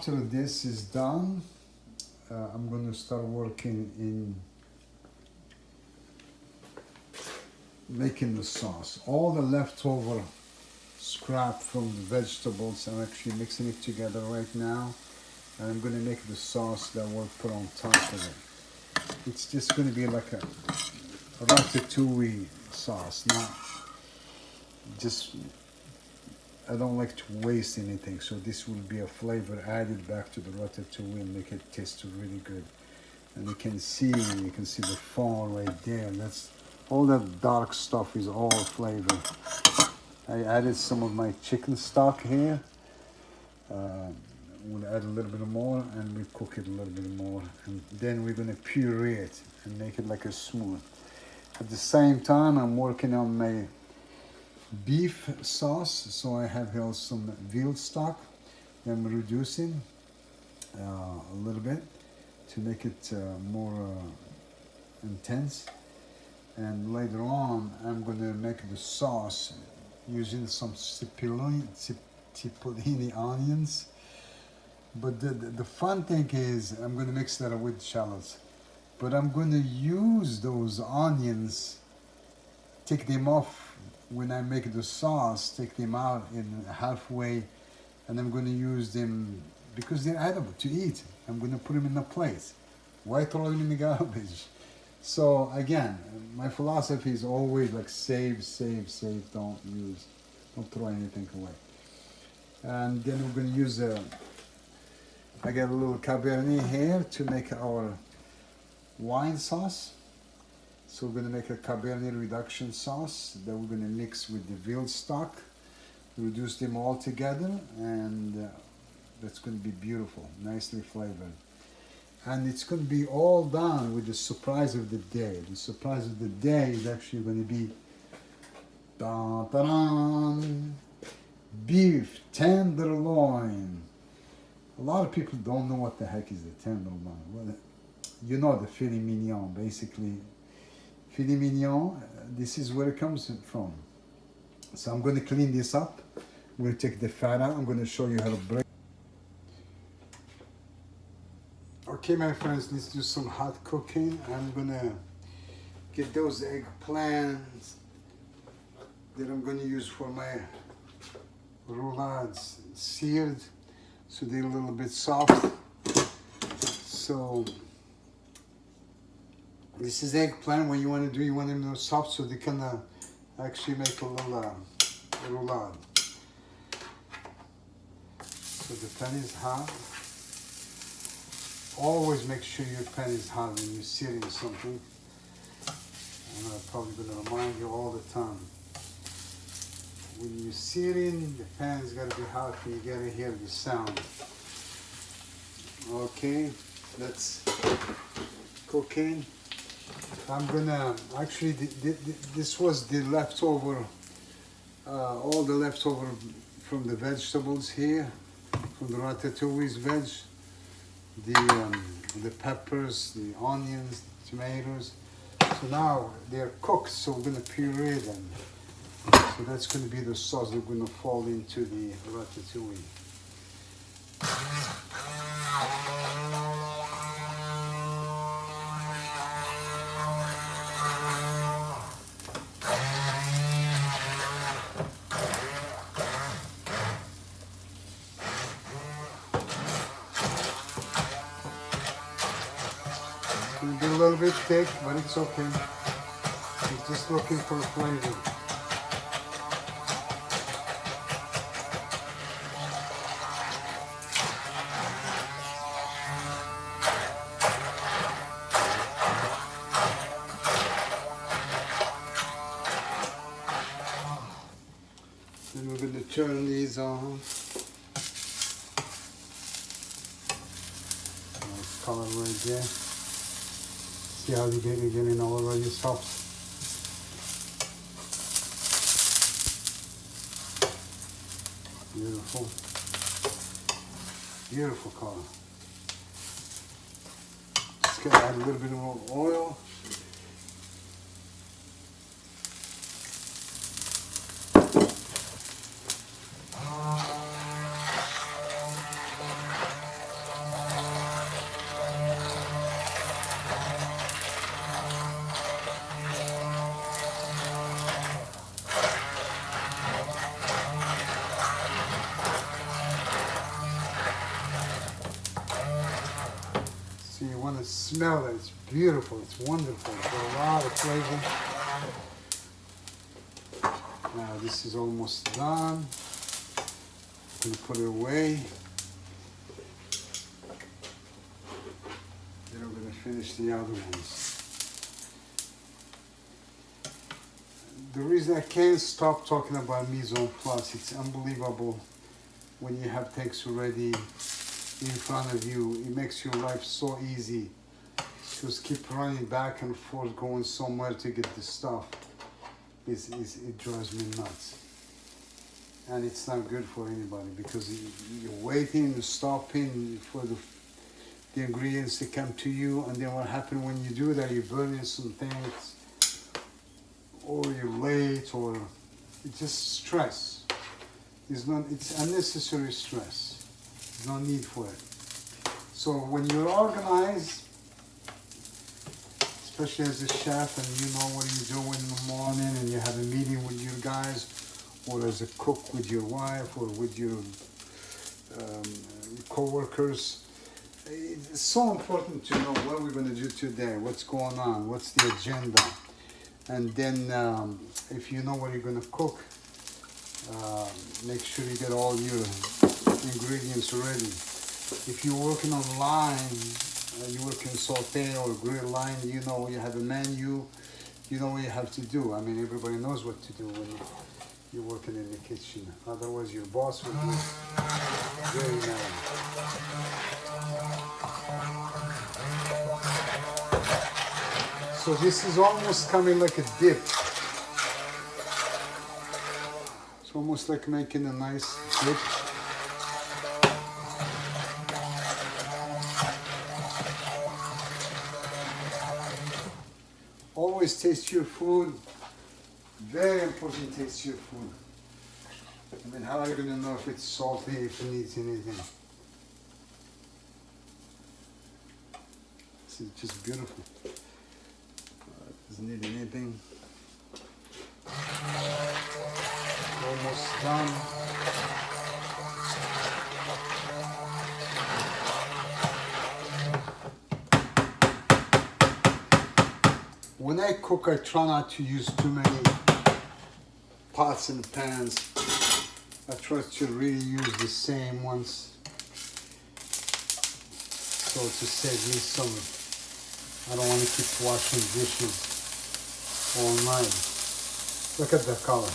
after this is done, I'm going to start working in making the sauce. All the leftover scrap from the vegetables, I'm actually mixing it together right now, and I'm going to make the sauce that we'll put on top of it. It's just going to be like a ratatouille sauce, not just, I don't like to waste anything, so this will be a flavor added back to the ratatouille and make it taste really good. And you can see the fond right there. That's all that dark stuff is all flavor. I added some of my chicken stock here. We'll add a little bit more and we cook it a little bit more. And then we're gonna puree it and make it like a smooth. At the same time, I'm working on my beef sauce. So I have here some veal stock. I'm reducing a little bit to make it more intense. And later on, I'm going to make the sauce using some cipollini onions. But the fun thing is, I'm going to mix that with shallots. But I'm going to use those onions, take them off when I make the sauce, take them out in halfway, and I'm going to use them because they're edible to eat. I'm going to put them in a plate. Why throw them in the garbage? So again, my philosophy is always like save, save, save, don't throw anything away. And then we're going to use I got a little cabernet here to make our wine sauce. So we're going to make a cabernet reduction sauce that we're going to mix with the veal stock, reduce them all together, and that's going to be beautiful, nicely flavored. And it's going to be all done with the surprise of the day. The surprise of the day is actually going to be beef tenderloin. A lot of people don't know what the heck is the tenderloin. Well, you know, the filet mignon, basically. Filet mignon, this is where it comes from. So I'm going to clean this up. I'm going to take the fat out. I'm going to show you how to break. Okay, my friends, let's do some hot cooking. I'm gonna get those eggplants that I'm gonna use for my roulades seared, so they're a little bit soft. So this is eggplant. What you want to do, you want them to soft so they can actually make a little roulade. So the pan is hot. Always make sure your pan is hot when you're searing something. And I'm probably going to remind you all the time. When you're searing, the pan's got to be hot and you got to hear the sound. Okay, let's cook in. I'm going to, actually, this was the leftover, all the leftover from the vegetables here, from the ratatouille's veg. The peppers, the onions, the tomatoes. So now they're cooked, so we're going to puree them. So that's going to be the sauce that's going to fall into the ratatouille. It'll be a little bit thick, but it's okay. It's just looking for flavor. Then we're going to turn these on. Nice color right there. See how they're getting already soft. Beautiful. Beautiful color. Just gonna add a little bit more oil. So you want to smell it. It's beautiful. It's wonderful. It's got a lot of flavor. Now this is almost done. I'm going to put it away. Then I'm going to finish the other ones. The reason I can't stop talking about mise en place, it's unbelievable when you have things already in front of you. It makes your life so easy. Just keep running back and forth, going somewhere to get the stuff. It drives me nuts. And it's not good for anybody because you're waiting, you're stopping for the ingredients to come to you, and then what happens when you do that, you're burning some things, or you're late, or it's just stress. It's unnecessary stress. There's no need for it. So when you're organized, especially as a chef, and you know what you're doing in the morning, and you have a meeting with your guys, or as a cook with your wife, or with your co-workers, it's so important to know what we're going to do today, what's going on, what's the agenda. And then if you know what you're going to cook, make sure you get all your ingredients ready. If you're working online, you work in sauté or grill line, you know you have a menu, you know what you have to do. I mean, everybody knows what to do when you're working in the kitchen. Otherwise, your boss will be very mad. So this is almost coming like a dip. It's almost like making a nice dip. Always taste your food. Very important, taste your food. I mean, how are you going to know if it's salty, if it needs anything? This is just beautiful. Doesn't need anything. Almost done. When I cook, I try not to use too many pots and pans. I try to really use the same ones, so to save me some. I don't want to keep washing dishes all night. Look at the color.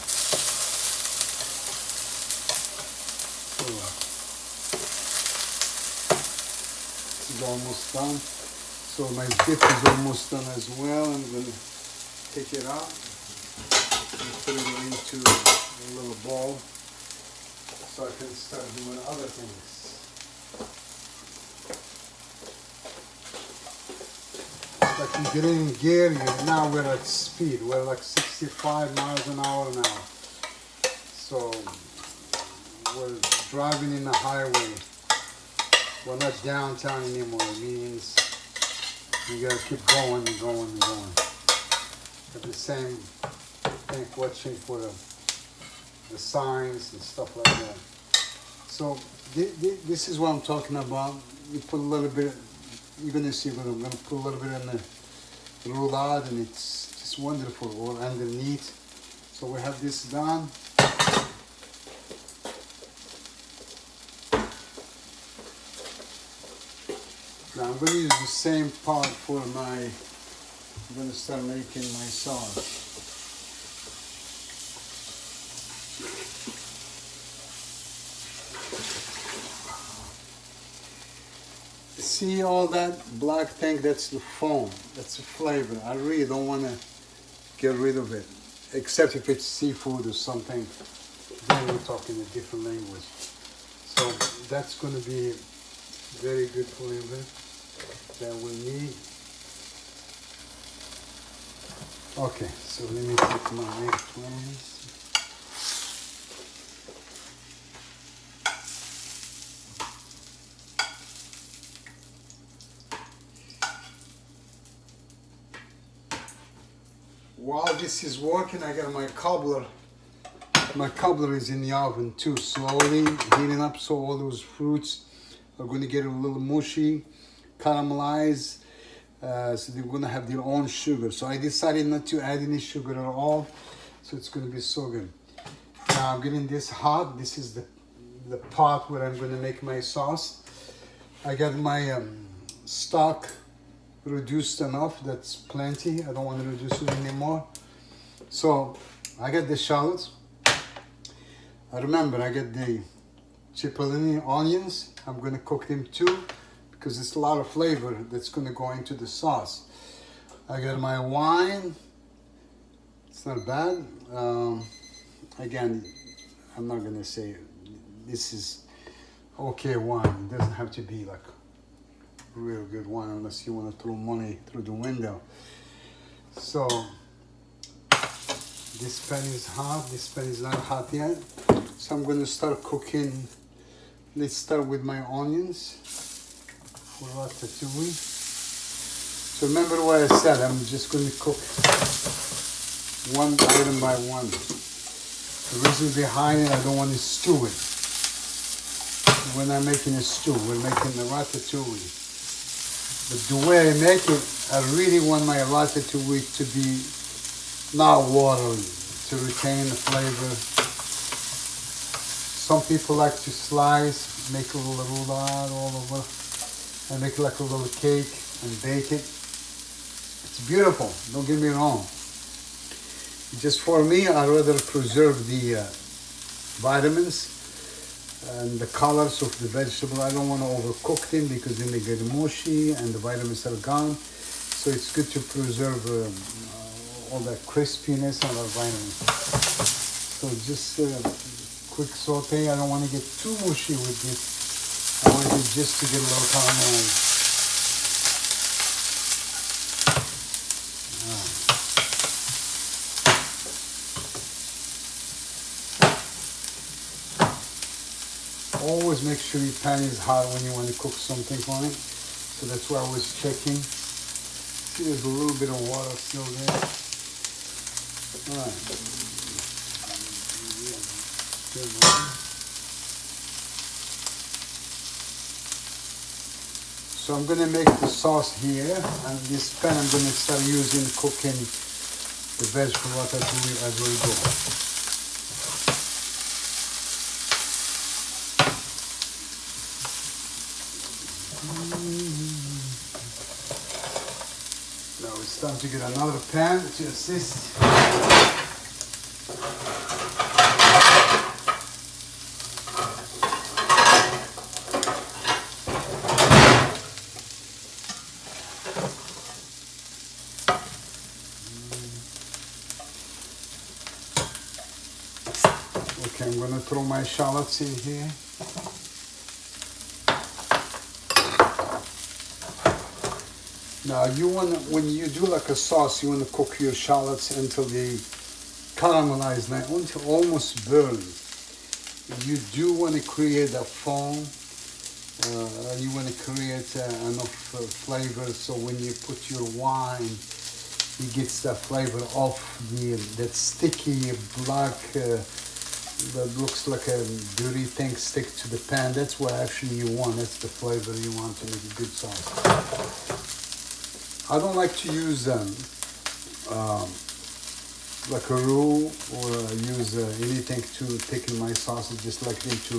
This is almost done. So my dip is almost done as well. I'm going to take it out and put it into a little bowl so I can start doing other things. Like you're getting in gear, now we're at speed. We're like 65 miles an hour now. So we're driving in the highway. We're not downtown anymore. It means you gotta keep going and going and going. At the same thing, watching for the signs and stuff like that. So this is what I'm talking about. You put a little bit, you're gonna see what I'm gonna put a little bit in the roulade, and it's just wonderful all underneath. So we have this done. Now I'm going to use the same pot for I'm going to start making my sauce. See all that black thing? That's the foam. That's the flavor. I really don't want to get rid of it, except if it's seafood or something. Then we're talking a different language. So that's going to be very good flavor that we need. Okay, so let me take my eggplants. While this is working, I got my cobbler. My cobbler is in the oven too, slowly heating up, so all those fruits are going to get a little mushy. caramelize. So they're gonna have their own sugar. So I decided not to add any sugar at all. So it's gonna be so good. Now I'm getting this hot. This is the pot where I'm gonna make my sauce. I got my stock reduced enough. That's plenty. I don't want to reduce it anymore. So I got the shallots. I remember I got the cipollini onions. I'm gonna cook them too, because it's a lot of flavor that's going to go into the sauce. I got my wine. It's not bad. Again, I'm not going to say this is okay wine. It doesn't have to be like real good wine unless you want to throw money through the window. So this pan is hot. This pan is not hot yet. So I'm going to start cooking. Let's start with my onions. For ratatouille. So remember what I said, I'm just going to cook one item by one. The reason behind it, I don't want to stew it. We're not making a stew, we're making the ratatouille. But the way I make it, I really want my ratatouille to be not watery, to retain the flavor. Some people like to slice, make a little dot all over. I make like a little cake and bake it. It's beautiful, don't get me wrong. Just for me, I'd rather preserve the vitamins and the colors of the vegetable. I don't want to overcook them because then they get mushy and the vitamins are gone. So it's good to preserve all that crispiness and our vitamins. So just quick saute. I don't want to get too mushy with this. I want it just to get a little caramelized. Always make sure your pan is hot when you want to cook something on it. So that's why I was checking. See, there's a little bit of water still there. All right. So I'm going to make the sauce here, and this pan I'm going to start using cooking the vegetable ratatouille as we go. Now it's time to get another pan to assist. Okay, I'm going to throw my shallots in here. Now you want, when you do like a sauce, you want to cook your shallots until they caramelize, now until almost burn. You do want to create a foam. You want to create enough flavor so when you put your wine, it gets that flavor off that sticky black that looks like a dirty thing stick to the pan. That's what actually you want. That's the flavor you want to make a good sauce. I don't like to use like a roux or use anything to thicken my sauces. Just like them to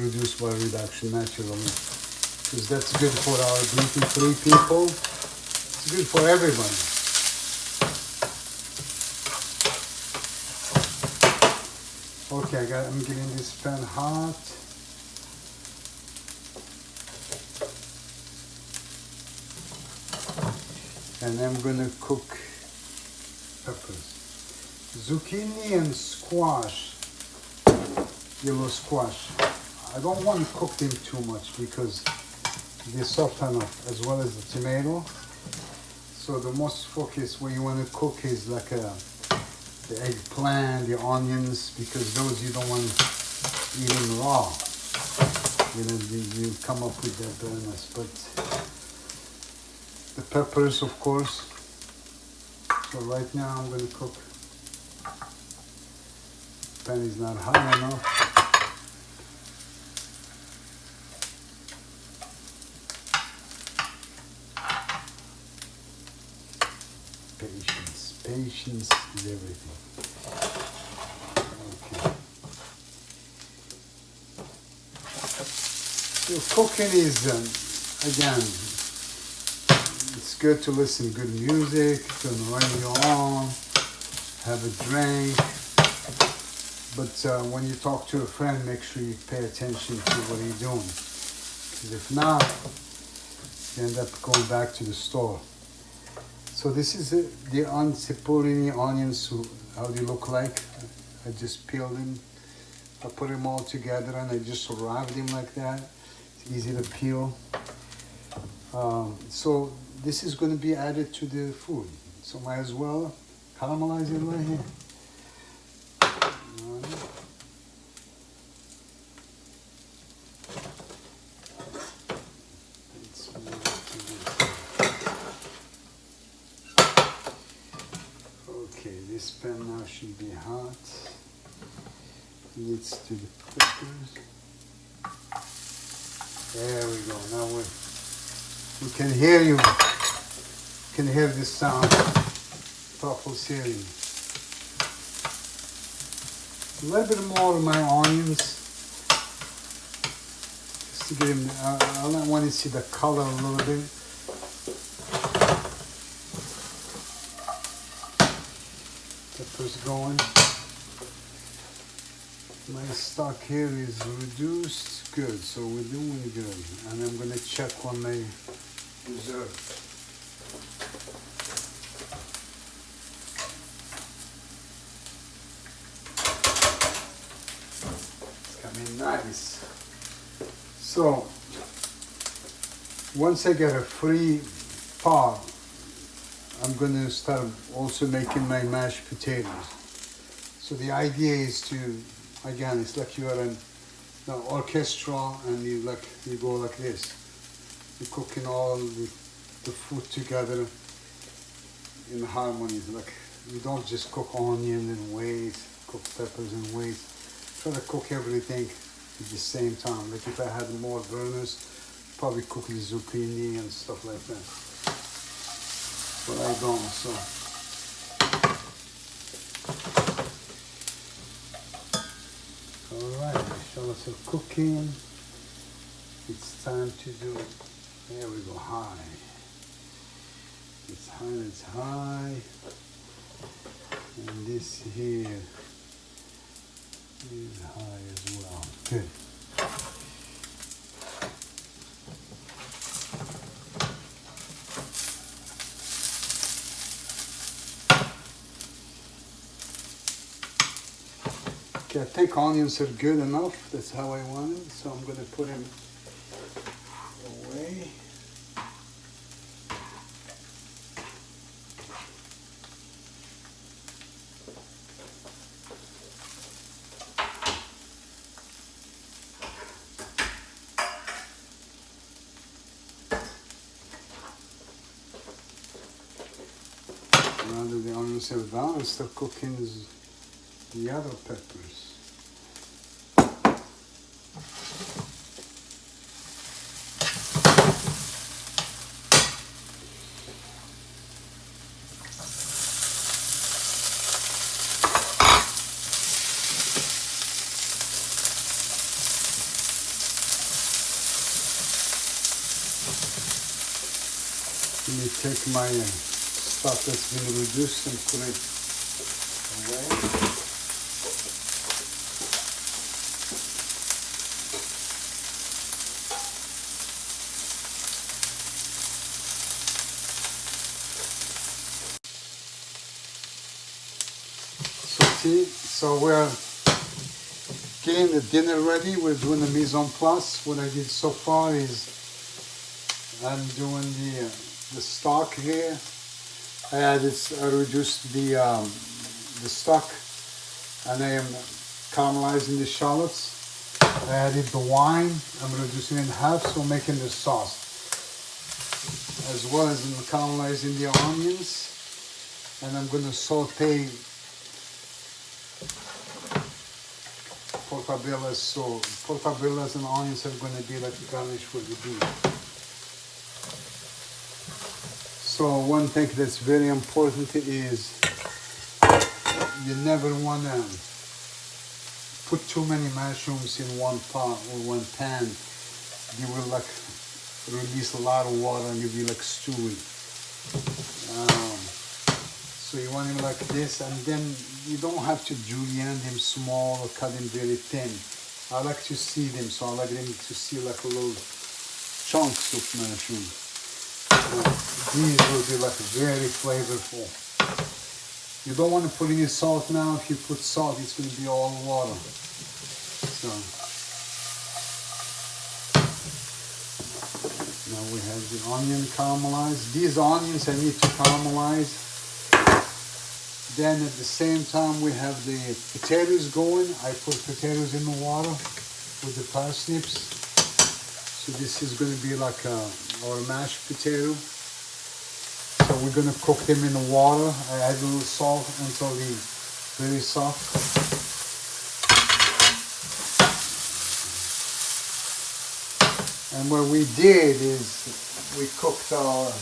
reduce by reduction naturally, because that's good for our gluten-free people. It's good for everybody. Okay, I'm getting this pan hot. And I'm gonna cook peppers. Zucchini and squash, yellow squash. I don't want to cook them too much because they're soft enough, as well as the tomato. So the most focus where you want to cook is like the eggplant, the onions, because those you don't want to eat them raw. You know, you come up with that bitterness. But the peppers, of course. So right now I'm going to cook. The pan is not hot enough. Patience. Patience is everything. Okay. So cooking is, again, it's good to listen to good music, turn the radio on, have a drink. But when you talk to a friend, make sure you pay attention to what you're doing. Because if not, you end up going back to the store. So this is the cipollini onions, how they look like. I just peeled them. I put them all together and I just wrap them like that. It's easy to peel. So this is going to be added to the food. So might as well caramelize it right here. Okay, this pan now should be hot. Needs to the peppers. There we go. Now we can hear you. Can hear the sound. Purple searing. A little bit more of my onions. Just to get them. I want to see the color a little bit. Peppers going. My stock here is reduced. Good, so we're doing good. And I'm going to check on my reserve. It's coming nice. So, once I get a free pot, I'm going to start also making my mashed potatoes. So the idea is to, again, it's like you are in an orchestra and you go like this. You're cooking all the food together in harmony. Like you don't just cook onion and wait, cook peppers and wait. Try to cook everything at the same time. Like if I had more burners, probably cook the zucchini and stuff like that. But I don't, so. Alright, the shallots are cooking. It's time to do it. There we go, high. It's high, it's high. And this here is high as well. Good. Okay, I think onions are good enough. That's how I want it. So I'm going to put them away. Now that the onions are done, I start cooking the other peppers. Let me take my stuff that's been reduced and put it away. So we're getting the dinner ready. We're doing the mise en place. What I did so far is I'm doing the stock here. I reduced the stock, and I am caramelizing the shallots. I added the wine. I'm reducing it in half, so I'm making the sauce, as well as I'm caramelizing the onions, and I'm going to saute portabellas. So portabellas and onions are going to be like a garnish for the beef. So one thing that's very important is you never want to put too many mushrooms in one pot or one pan. You will like release a lot of water and you'll be like stewy. So you want them like this, and then you don't have to julienne them small or cut them very thin. I like to see them, so I like them to see like a little chunks of mushroom. These will be like very flavorful. You don't want to put any salt now. If you put salt, it's going to be all water. So now we have the onion caramelized. These onions I need to caramelize. Then at the same time we have the potatoes going. I put potatoes in the water with the parsnips. So this is going to be like our mashed potato. So we're going to cook them in the water. I add a little salt until they're very soft. And what we did is we cooked our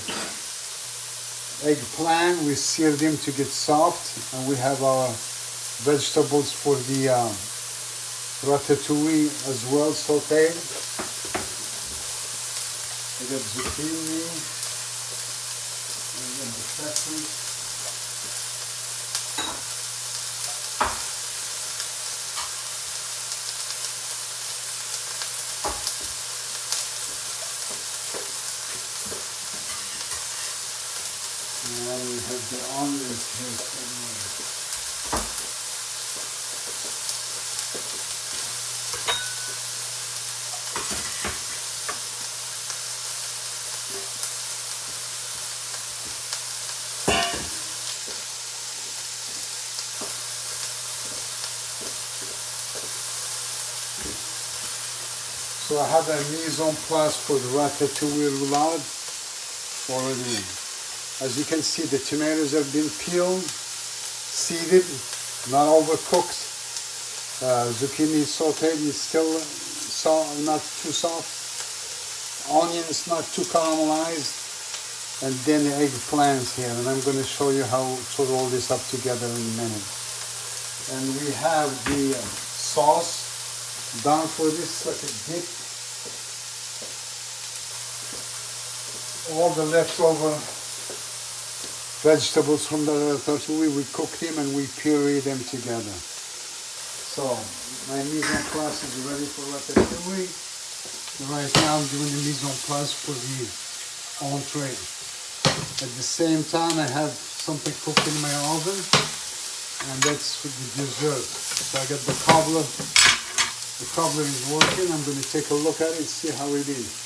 eggplant, we seared them to get soft, and we have our vegetables for the ratatouille as well, sautéing. We got zucchini, and the peppers. And we have the onions here somewhere. So I have a mise en place for the ratatouille roulade already. As you can see, the tomatoes have been peeled, seeded, not overcooked. Zucchini sauteed is still not too soft. Onions not too caramelized. And then the eggplants here. And I'm going to show you how to roll this up together in a minute. And we have the sauce done for this, like a dip. All the leftover vegetables from the ratatouille, we cook them and we puree them together. So my mise en place is ready for ratatouille. Right now I'm doing the mise en place for the entree. At the same time I have something cooked in my oven, and that's for the dessert. So I got the cobbler. The cobbler is working. I'm going to take a look at it and see how it is.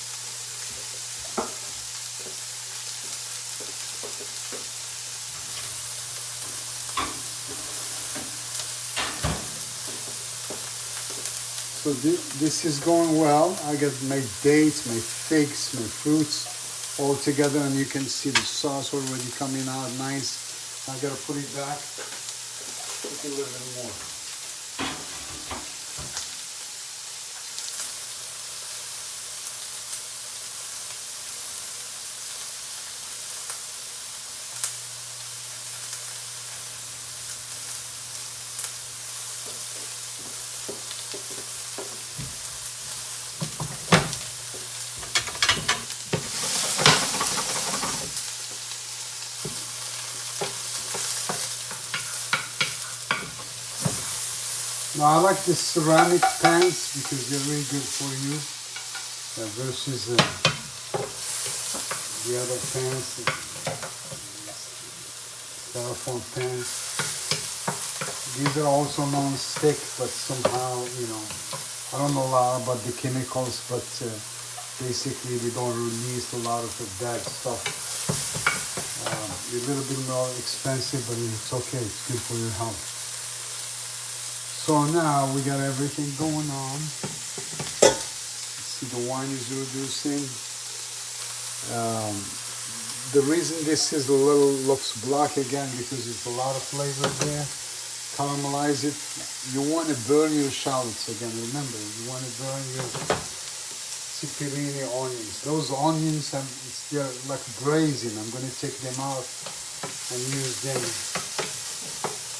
So this is going well. I got my dates, my figs, my fruits all together, and you can see the sauce already coming out nice. I gotta put it back. Put a little bit more. Now I like the ceramic pans because they're really good for you versus the other pans, styrofoam pans. These are also non-stick, but somehow, you know, I don't know a lot about the chemicals, but basically they don't release a lot of the bad stuff. A little bit more expensive, but it's okay, it's good for your health. So now we got everything going on. See, the wine is reducing. The reason this is a little looks black again because there's a lot of flavor there. Caramelize it. You want to burn your shallots again. Remember, you want to burn your zucchini onions. Those onions, they're like braising. I'm going to take them out and use them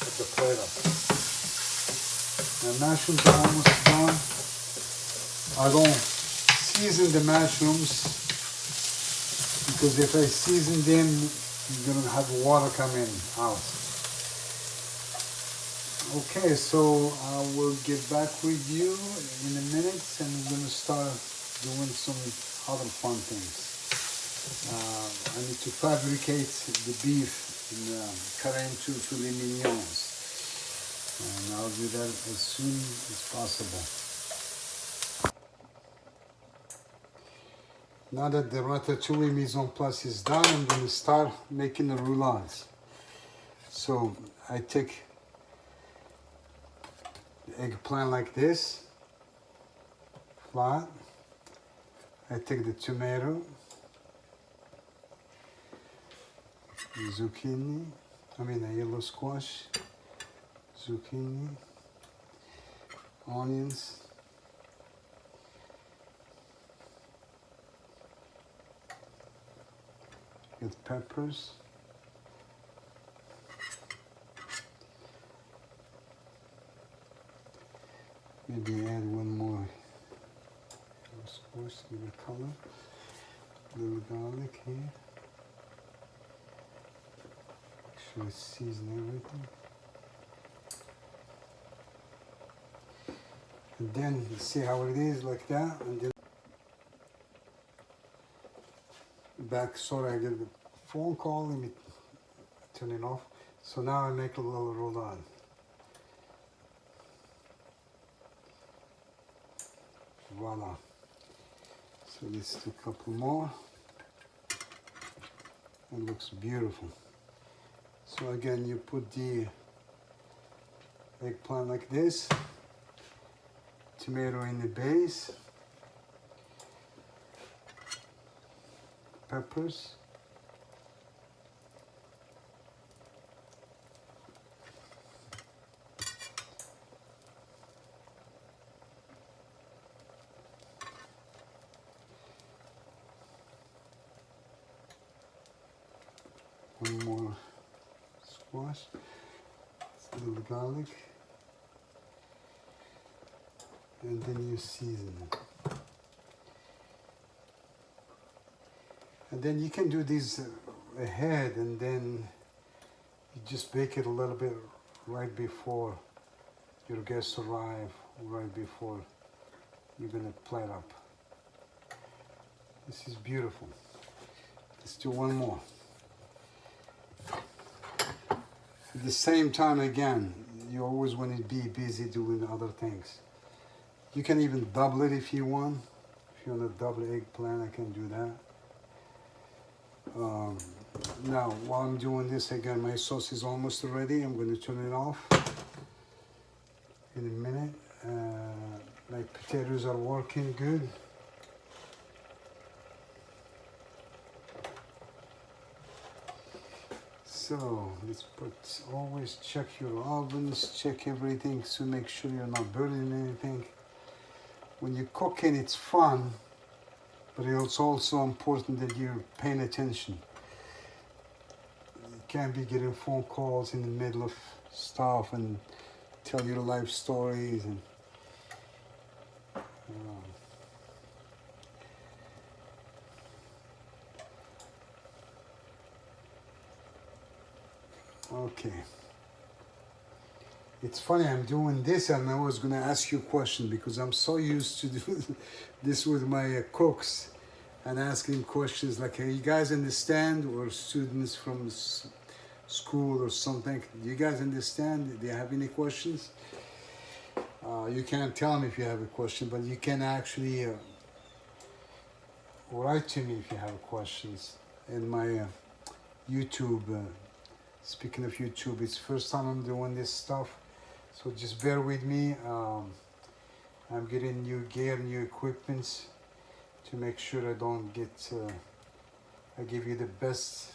at the plate up. The mushrooms are almost done. I don't season the mushrooms because if I season them, you're going to have water coming out. Okay, so I will get back with you in a minute and we're going to start doing some other fun things. I need to fabricate the beef in cabernet filet mignons. And I'll do that as soon as possible. Now that the ratatouille mise en place is done, I'm going to start making the roulades. So I take the eggplant like this, flat. I take the tomato, zucchini, a yellow squash, zucchini, onions, get peppers, maybe add one more squash to give it color, a little garlic here, make sure I season everything. And then you see how it is like that, and then back. Sorry, I get a phone call. Let me turn it off. So now I make a little roulade. Voila. So let's do a couple more. It looks beautiful. So again, you put the eggplant like this. Tomato in the base, peppers, one more squash, a little garlic. And then you season it. And then you can do these ahead and then you just bake it a little bit right before your guests arrive, right before you're gonna plate up. This is beautiful. Let's do one more. At the same time, again, you always want to be busy doing other things. You can even double it if you want. If you want a double eggplant, I can do that. Now, while I'm doing this, again, my sauce is almost ready. I'm going to turn it off in a minute. My potatoes are working good. So let's always check your ovens, check everything to make sure you're not burning anything. When you're cooking, it's fun, but it's also important that you're paying attention. You can't be getting phone calls in the middle of stuff and tell your life stories. And okay. It's funny, I'm doing this and I was going to ask you a question because I'm so used to do this with my cooks and asking questions like, hey, you guys understand? Or students from school or something. Do you guys understand? Do you have any questions? You can't tell me if you have a question, but you can actually write to me if you have questions in my YouTube. Speaking of YouTube, it's the first time I'm doing this stuff. So just bear with me. I'm getting new gear, new equipment to make sure I don't get, I give you the best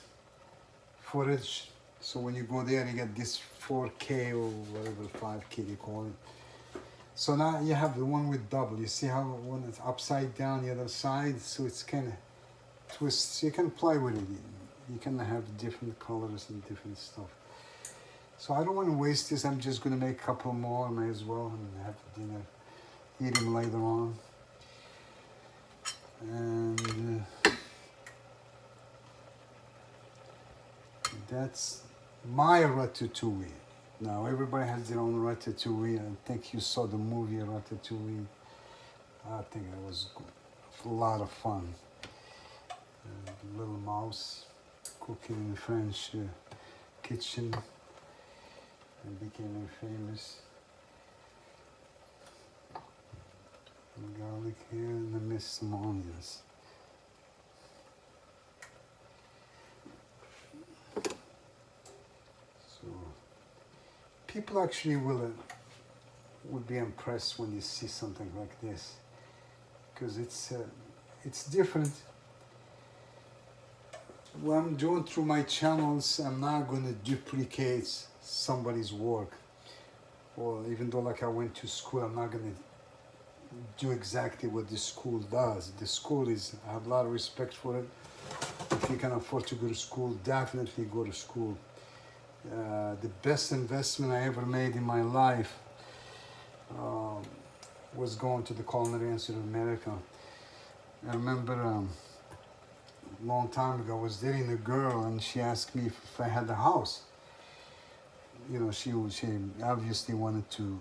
footage. So when you go there, you get this 4K or whatever, 5K they call it. So now you have the one with double. You see how when it's upside down the other side, so it's kind of twists. You can play with it. You can have different colors and different stuff. So I don't want to waste this. I'm just going to make a couple more. May as well and have dinner. Eat them later on. And that's my ratatouille. Now everybody has their own ratatouille. I think you saw the movie Ratatouille. I think it was a lot of fun. The little mouse cooking in the French kitchen and became famous. And garlic here and I missed some onions. So people actually would be impressed when you see something like this, because it's different. When I'm going through my channels, I'm not going to duplicate somebody's work. Or even though like I went to school, I'm not going to do exactly what the school does. The school is, I have a lot of respect for it. If you can afford to go to school, definitely go to school. The best investment I ever made in my life was going to the Culinary Institute of America. I remember a long time ago, I was dating a girl and she asked me if I had a house. You know, she obviously wanted to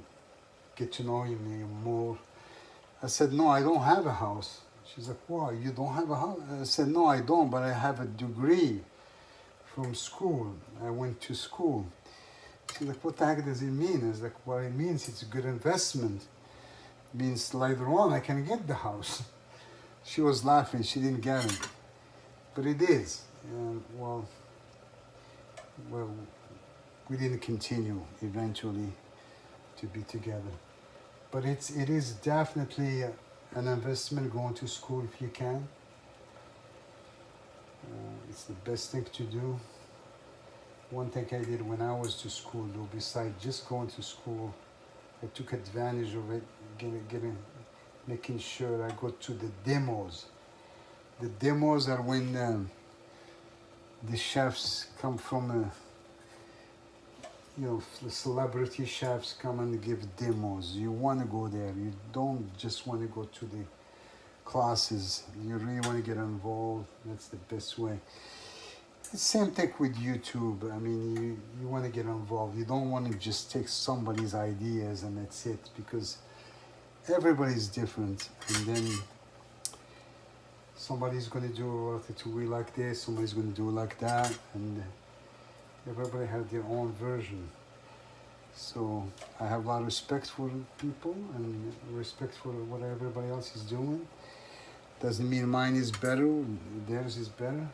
get to know me more. I said, no, I don't have a house. She's like, wow, you don't have a house? I said, no, I don't, but I have a degree from school. I went to school. She's like, what the heck does it mean? I was like, well, it means it's a good investment. It means later on I can get the house. She was laughing, she didn't get it. But it is. And well, we didn't continue eventually to be together. But it is definitely an investment going to school if you can. It's the best thing to do. One thing I did when I was to school, though, besides just going to school, I took advantage of it, making sure I go to the demos. The demos are when the chefs come from the celebrity chefs come and give demos. You want to go there. You don't just want to go to the classes. You really want to get involved. That's the best way. The same thing with YouTube. I mean, you want to get involved. You don't want to just take somebody's ideas and that's it, because everybody's different. And then somebody's going to do a ratatouille like this, somebody's going to do it like that, and everybody has their own version. So I have a lot of respect for people and respect for what everybody else is doing. Doesn't mean mine is better, theirs is better.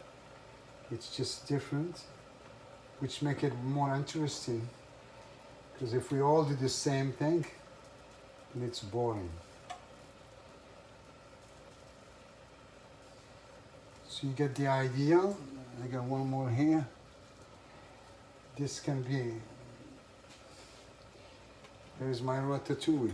It's just different, which make it more interesting. Because if we all do the same thing, then it's boring. So you get the idea. I got one more here. This can be, there's my ratatouille.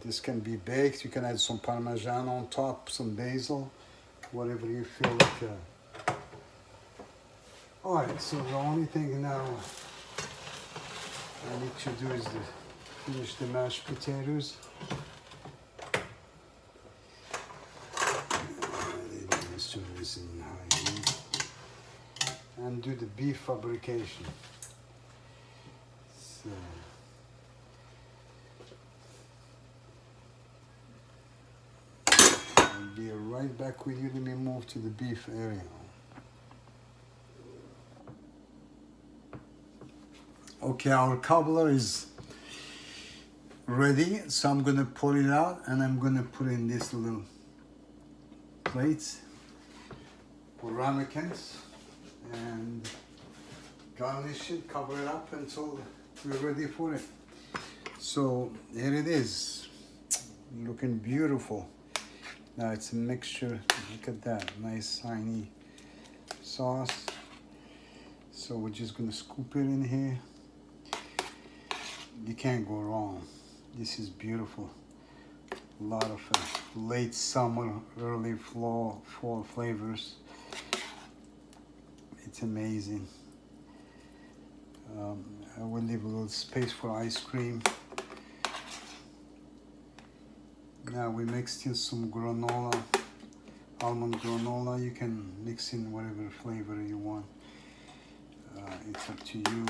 This can be baked. You can add some Parmesan on top, some basil, whatever you feel like. All right, so the only thing now I need to do is to finish the mashed potatoes. Let's do this in high heat. And do the beef fabrication. So, I'll be right back with you. Let me move to the beef area. Okay, our cobbler is ready, so I'm gonna pour it out and I'm gonna put in this little plates or ramekins and garnish it, cover it up until we're ready for it. So here it is, looking beautiful. Now it's a mixture. Look at that, nice shiny sauce. So we're just gonna scoop it in here. you can't go wrong. This is beautiful. A lot of late summer, early fall flavors. It's amazing. I will leave a little space for ice cream. Now we mixed in some granola, almond granola. You can mix in whatever flavor you want. It's up to you.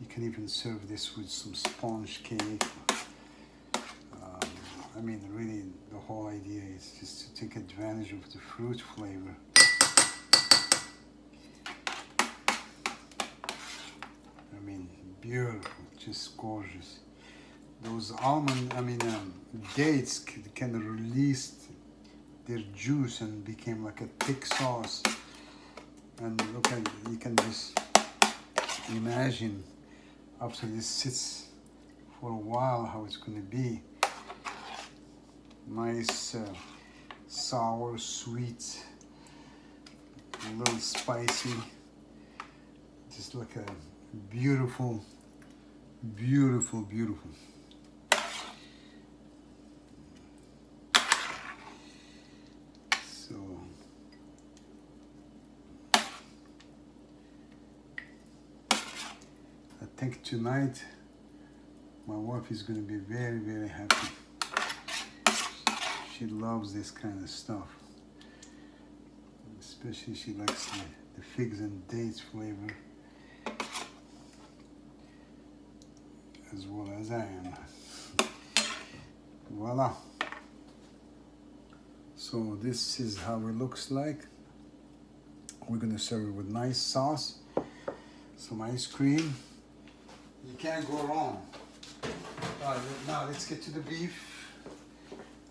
You can even serve this with some sponge cake. I mean, really, the whole idea is just to take advantage of the fruit flavor. I mean, beautiful, just gorgeous. Those dates can release their juice and became like a thick sauce. And look at, you can just imagine after this sits for a while how it's going to be. Nice, sour, sweet, a little spicy. Just like a beautiful, beautiful, beautiful. So I think tonight my wife is going to be very, very happy. She loves this kind of stuff. Especially she likes the figs and dates flavor as well as I am. Voila. So this is how it looks like. We're gonna serve it with nice sauce, some ice cream. You can't go wrong. Now let's get to the beef.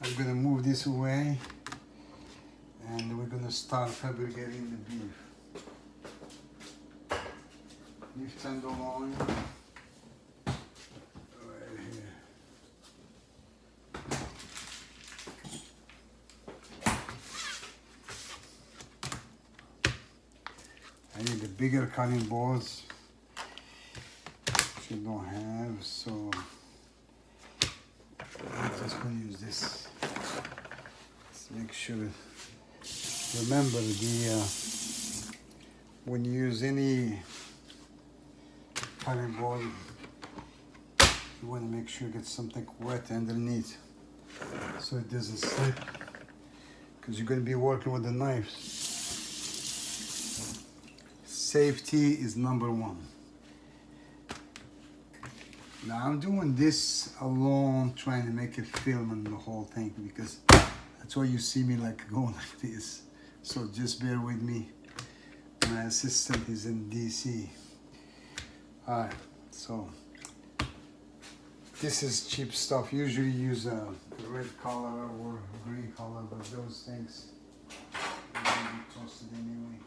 I'm gonna move this away and we're gonna start fabricating the beef. Beef tenderloin. Right here. I need the bigger cutting boards, which I don't have, so I'm just going to use this. Let's make sure. Remember, when you use any cutting board, you want to make sure you get something wet underneath so it doesn't slip, because you're going to be working with the knife. Safety is number one. Now I'm doing this alone, trying to make it film in the whole thing, because that's why you see me like going like this. So just bear with me. My assistant is in DC. Alright, so this is cheap stuff. Usually use a red color or green color, but those things are going to be toasted anyway.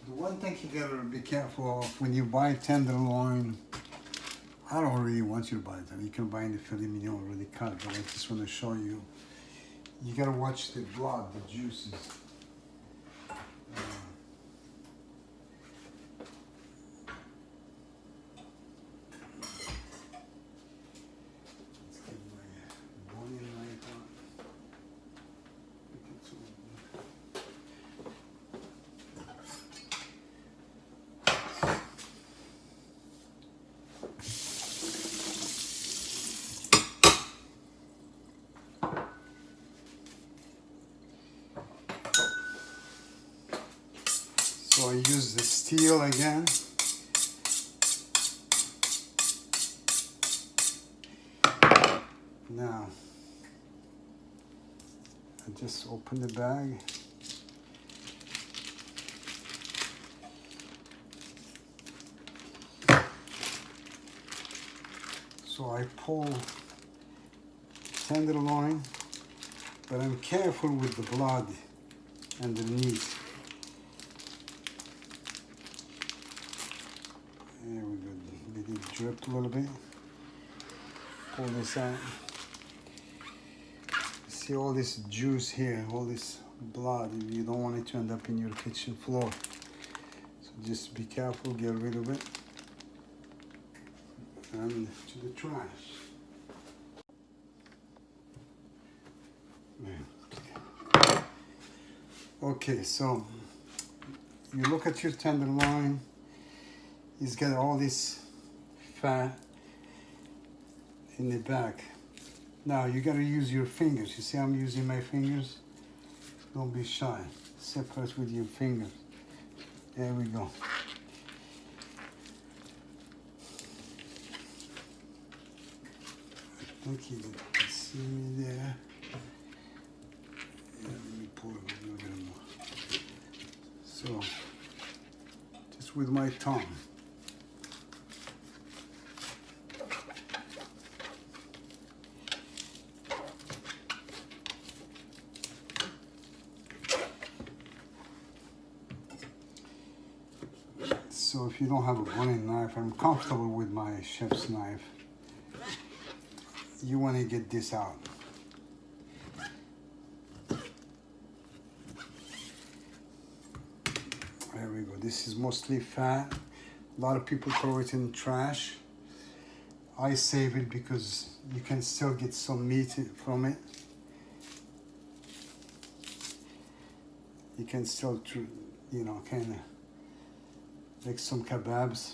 The one thing you gotta be careful of when you buy tenderloin, I don't really want you to buy it. You can buy the filet mignon already cut, but I just want to show you. You gotta watch the blood, the juices. Let's get my boning knife on. So I use the steel again. Now, I just open the bag. So I pull tenderloin, but I'm careful with the blood underneath. There we go. Let it drip a little bit. Pull this out. See all this juice here, all this blood. You don't want it to end up in your kitchen floor. So Just be careful, get rid of it. And to the trash. Okay, so you look at your tenderloin. It's got all this fat in the back. Now you gotta use your fingers. You see I'm using my fingers? Don't be shy. Separate with your fingers. There we go. I think you can see me there. Yeah, let me pour a little bit more. So, just with my tongue. So if you don't have a boning knife, I'm comfortable with my chef's knife. You want to get this out. There we go. This is mostly fat. A lot of people throw it in trash. I save it because you can still get some meat from it. You can still, you know, kind of make some kebabs.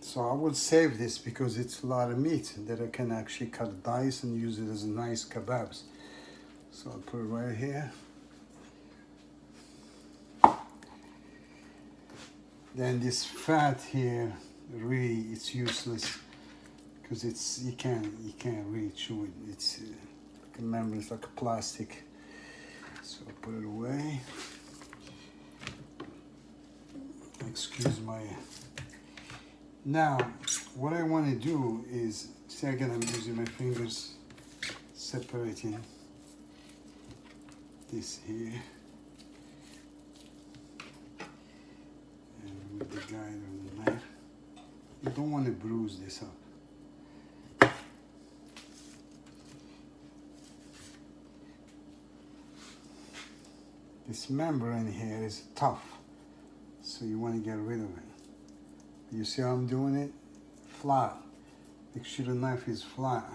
So I will save this because it's a lot of meat that I can actually cut dice and use it as nice kebabs. So I'll put it right here. Then this fat here, really, it's useless because you can't really chew it. It's remember, it's like a plastic. So I'll put it away. Excuse my. Now, what I want to do is, see again, I'm using my fingers, separating this here, and with the guide of the knife. You don't want to bruise this up. This membrane here is tough, so you want to get rid of it. You see how I'm doing it? Flat. Make sure the knife is flat.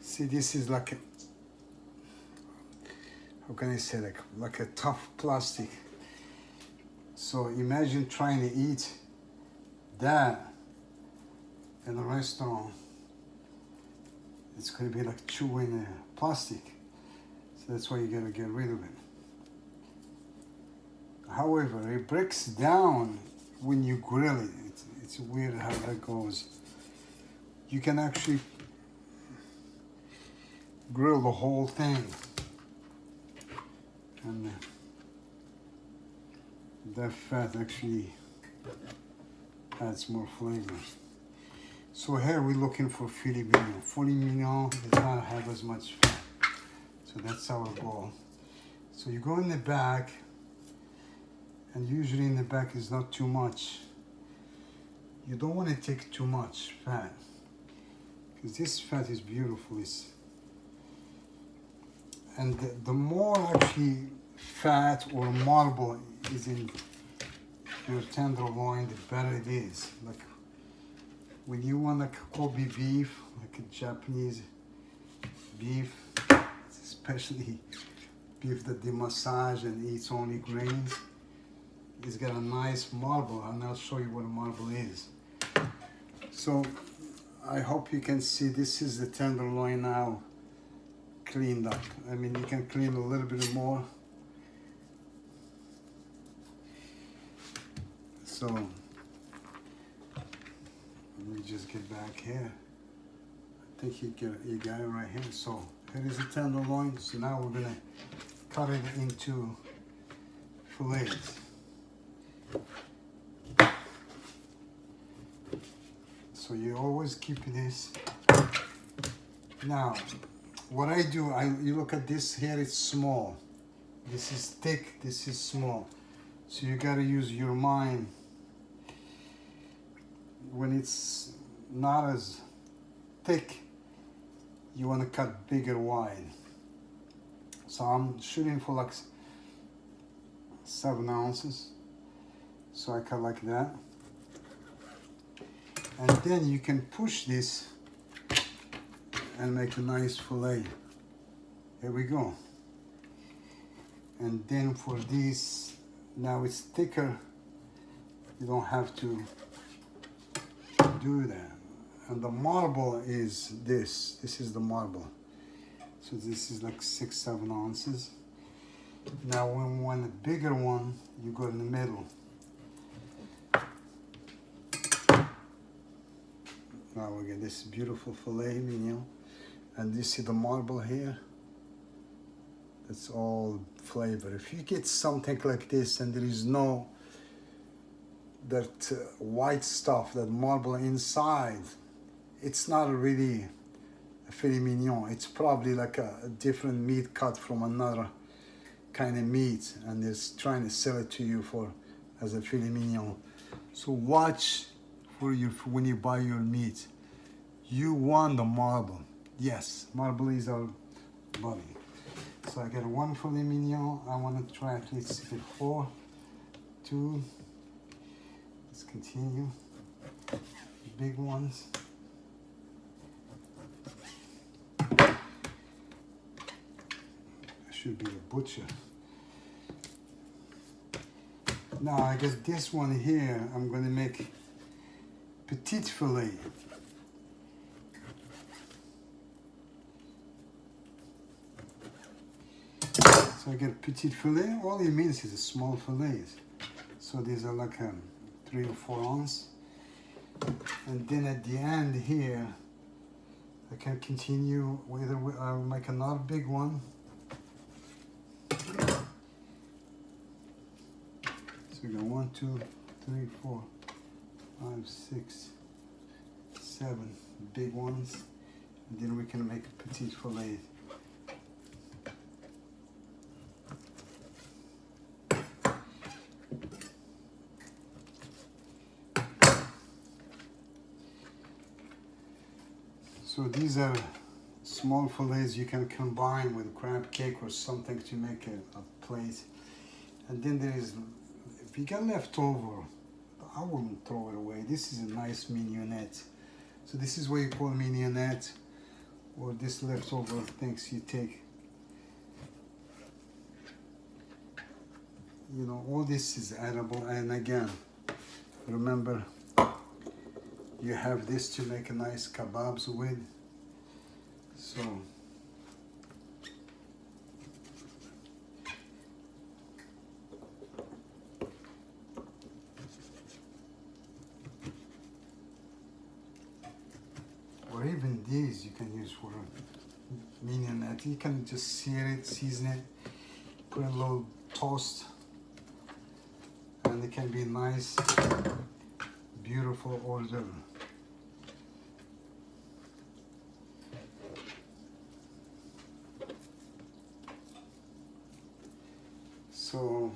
See, this is like a, how can I say, like a tough plastic. So imagine trying to eat that in a restaurant. It's going to be like chewing plastic. So that's why you got to get rid of it. However, it breaks down when you grill it. It's weird how that goes. You can actually grill the whole thing. And that fat actually adds more flavor. So here we're looking for filet mignon. Filet mignon does not have as much fat. So that's our goal. So you go in the back, and usually in the back is not too much. You don't want to take too much fat, because this fat is beautiful. And the more actually fat or marble is in your tenderloin, the better it is. Like when you want like Kobe beef, like a Japanese beef, especially beef that they massage and eats only grains, it's got a nice marble, and I'll show you what a marble is. So I hope you can see this is the tenderloin now cleaned up. I mean, you can clean a little bit more. So let me just get back here. think you got it right here. So here is the tenderloin. So now we're gonna cut it into fillets. So you always keep this. Now, what I do, you look at this here, it's small. This is thick, this is small. So you gotta use your mind. When it's not as thick, you wanna cut bigger wide. So I'm shooting for like 7 ounces. So I cut like that. And then you can push this and make a nice fillet. Here we go. And then for this, now it's thicker. You don't have to do that. And the marble is this. This is the marble. So this is like 6-7 ounces. Now when we want a bigger one, you go in the middle. Now we get this beautiful filet mignon. And you see the marble here? That's all flavor. If you get something like this and there is no that white stuff, that marble inside, it's not really a filet mignon. It's probably like a different meat cut from another kind of meat, and they're trying to sell it to you for as a filet mignon. So watch for your when you buy your meat. You want the marble. Yes, marble is our body. So I got 1 filet mignon. I want to try at least get 4, 2. Let's continue. Big ones. I should be a butcher. Now I got this one here. I'm going to make petite filet. So I get petite filet. All it means is a small fillet. So these are like 3 or 4 ounce. And then at the end here, I can continue. Whether I'll make another big one. So we got 1, 2, 3, 4, 5, 6, 7 big ones. And then we can make a petite filet. So these are small fillets you can combine with crab cake or something to make a plate. And then there is, if you get leftover, I wouldn't throw it away. This is a nice mignonette. So this is what you call mignonette, or this leftover things you take. You know, all this is edible. And again, remember, you have this to make a nice kebabs with. So or even these you can use for mignonette. You can just sear it, season it, put a little toast, and it can be nice, beautiful order. So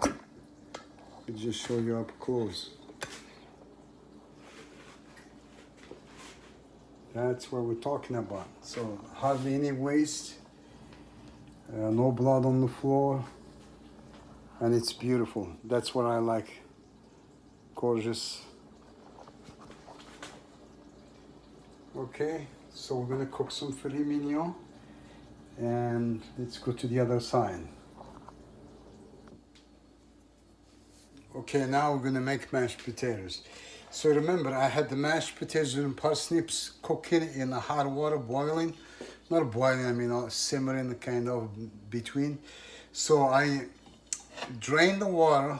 I'll just show you up close. That's what we're talking about. So hardly any waste, no blood on the floor, and it's beautiful. That's what I like. Gorgeous. Okay, so we're gonna cook some filet mignon, and let's go to the other side. Okay, now we're gonna make mashed potatoes. So remember, I had the mashed potatoes and parsnips cooking in the hot water, boiling. Not boiling, I mean simmering, kind of between. So I drained the water,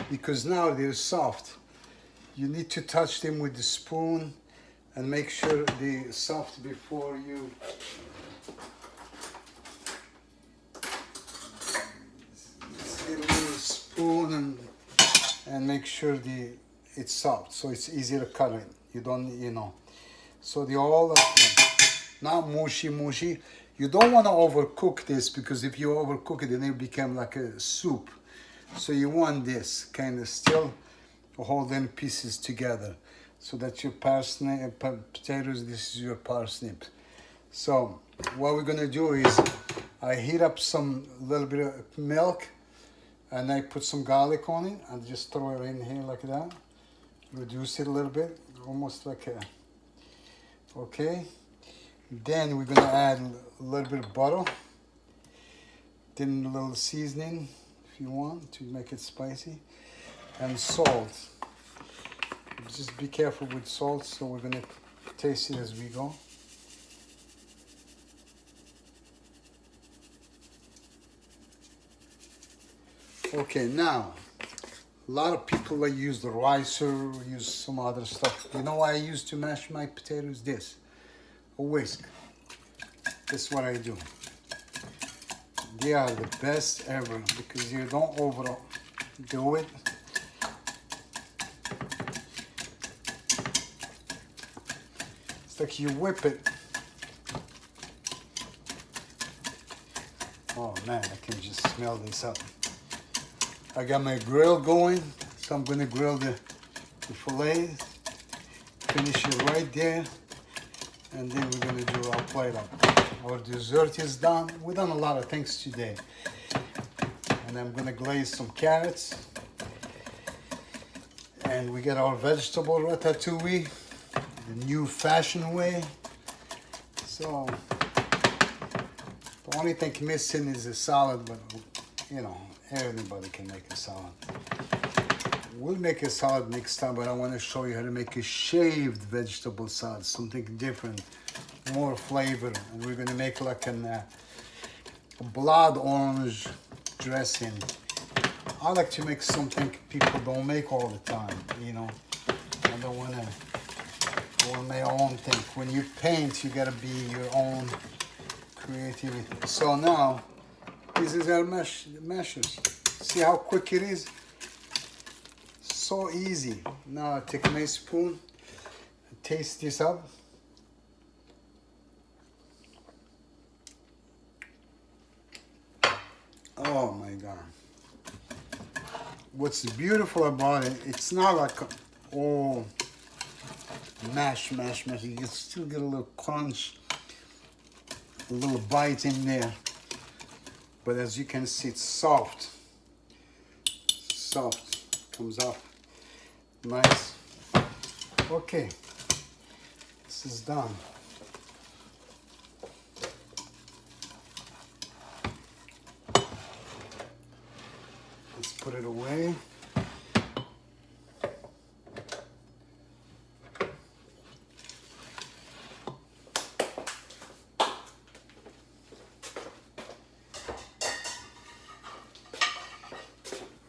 because now they're soft. You need to touch them with the spoon and make sure they're soft before you just get a little spoon and make sure it's soft, so it's easier to cut it. You don't, so they all not mushy. You don't want to overcook this, because if you overcook it, then it become like a soup. So you want this kind of still holding pieces together, so that your parsnip potatoes, this is your parsnips. So what we're gonna do is I heat up some little bit of milk, and I put some garlic on it and just throw it in here like that. Reduce it a little bit, almost like a, okay. Then we're gonna add a little bit of butter, then a little seasoning if you want to make it spicy, and salt. Just be careful with salt, so we're gonna taste it as we go. Okay, now a lot of people like use the ricer or use some other stuff. You know what I use to mash my potatoes? This, a whisk. This is what I do. They are the best ever because you don't overdo it. It's like you whip it. Oh man, I can just smell this up. I got my grill going, so I'm gonna grill the filet. Finish it right there, and then we're gonna do our plate up. Our dessert is done. We've done a lot of things today. And I'm gonna glaze some carrots. And we get our vegetable ratatouille, the new fashion way. So the only thing missing is a salad, but anybody can make a salad. We'll make a salad next time, but I want to show you how to make a shaved vegetable salad, something different, more flavor. And we're gonna make like a blood orange dressing. I like to make something people don't make all the time, I don't want my own thing. When you paint, you gotta be your own creativity. So now, this is our mashers. See how quick it is? So easy. Now I take my spoon, taste this up. Oh my God. What's beautiful about it, it's not like all mash. You can still get a little crunch, a little bite in there. But as you can see, it's soft. Comes off nice. Okay, this is done. Let's put it away.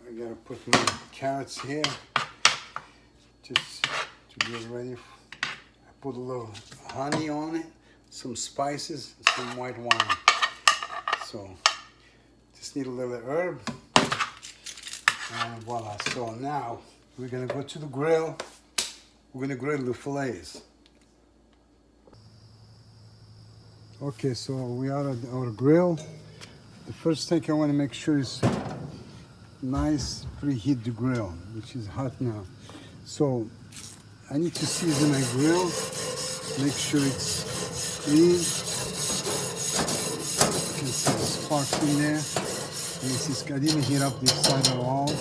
I gotta put my carrots here just to get ready. I put a little honey on it, some spices, some white wine. So just need a little herb, and voila. So now we're gonna go to the grill. We're gonna grill the fillets. Okay, so we are at our grill. The first thing I want to make sure is nice preheat the grill, which is hot now. So I need to season my grill, make sure it's clean. You can see the sparks in there. I didn't heat up this side at all. I'm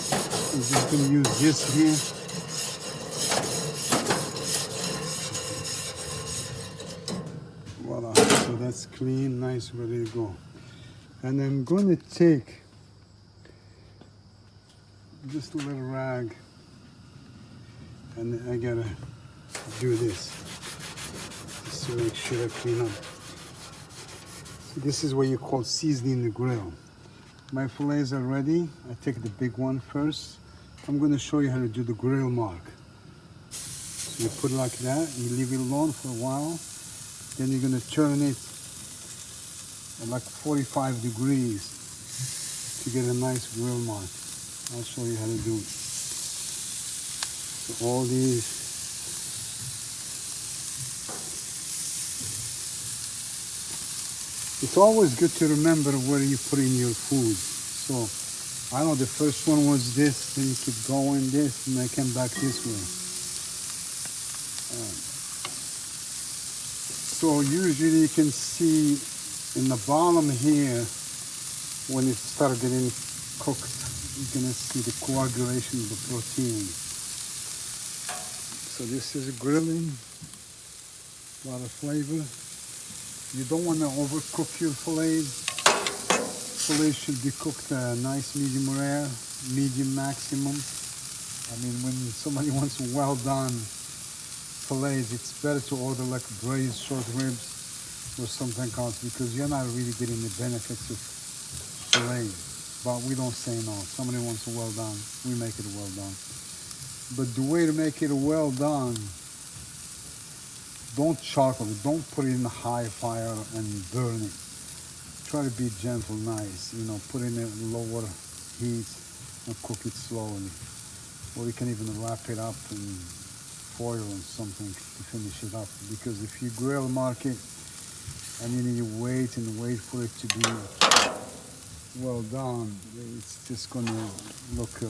just going to use this here. Voila, so that's clean, nice, ready to go. And I'm going to take just a little rag, and I gotta do this just to make sure I clean up. So this is what you call seasoning the grill. My fillets are ready. I take the big one first, I'm going to show you how to do the grill mark. So you put it like that, you leave it alone for a while, then you're going to turn it at like 45 degrees to get a nice grill mark. I'll show you how to do it. So all these, it's always good to remember where you put in your food. So I know the first one was this, then you keep going this, and I came back this way. So usually you can see in the bottom here, when it starts getting cooked, you're gonna see the coagulation of the protein. So this is grilling, a lot of flavor. You don't want to overcook your fillets. Fillets should be cooked nice medium rare, medium maximum. I mean, when somebody wants well done fillets, it's better to order like braised short ribs or something else, because you're not really getting the benefits of fillets. But we don't say no. If somebody wants it well done, we make it well done. But the way to make it well done, don't charcoal it, don't put it in a high fire and burn it. Try to be gentle, nice, you know, put it in a lower heat and cook it slowly. Or you can even wrap it up in foil or something to finish it up. Because if you grill mark it and then you wait and wait for it to be well done, it's just gonna look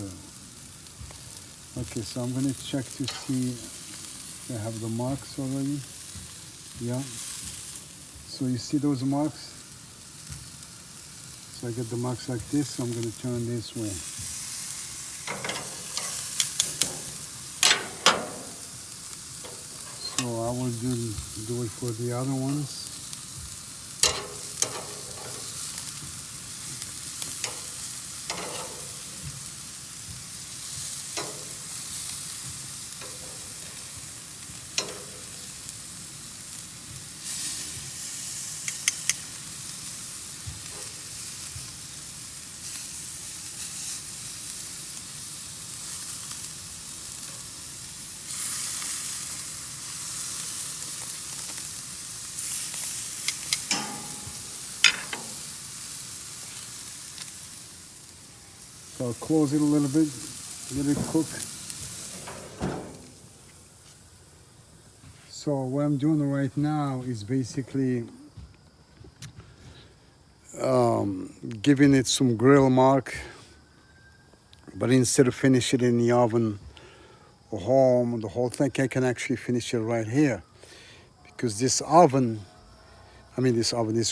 okay. So I'm gonna check to see if I have the marks already. Yeah, so you see those marks? So I get the marks like this, so I'm gonna turn this way. So I will do it for the other ones. So I'll close it a little bit, let it cook. So what I'm doing right now is basically giving it some grill mark, but instead of finishing it in the oven or home, the whole thing, I can actually finish it right here. Because this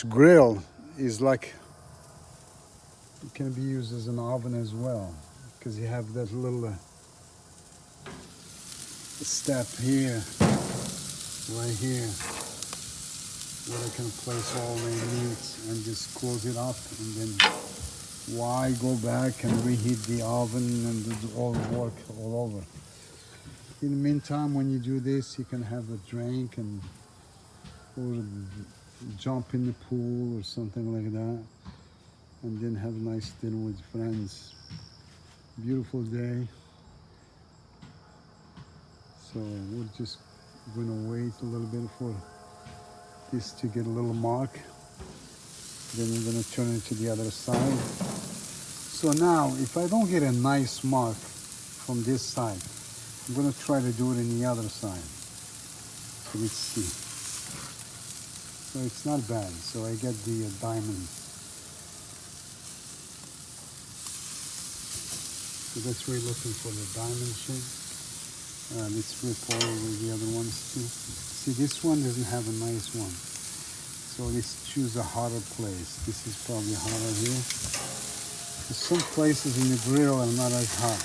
grill is like, it can be used as an oven as well, because you have that little step here, right here, where I can place all my meat and just close it up, and then why go back and reheat the oven and do all the work all over. In the meantime, when you do this, you can have a drink or jump in the pool or something like that, and then have a nice dinner with friends. Beautiful day. So we're just gonna wait a little bit for this to get a little mark. Then we're gonna turn it to the other side. So now, if I don't get a nice mark from this side, I'm gonna try to do it in the other side. So let's see. So it's not bad. So I get the diamond. So that's where we're looking for the diamond shape. Let's flip all over the other ones too. See, this one doesn't have a nice one. So let's choose a hotter place. This is probably hotter here. There's some places in the grill are not as hot.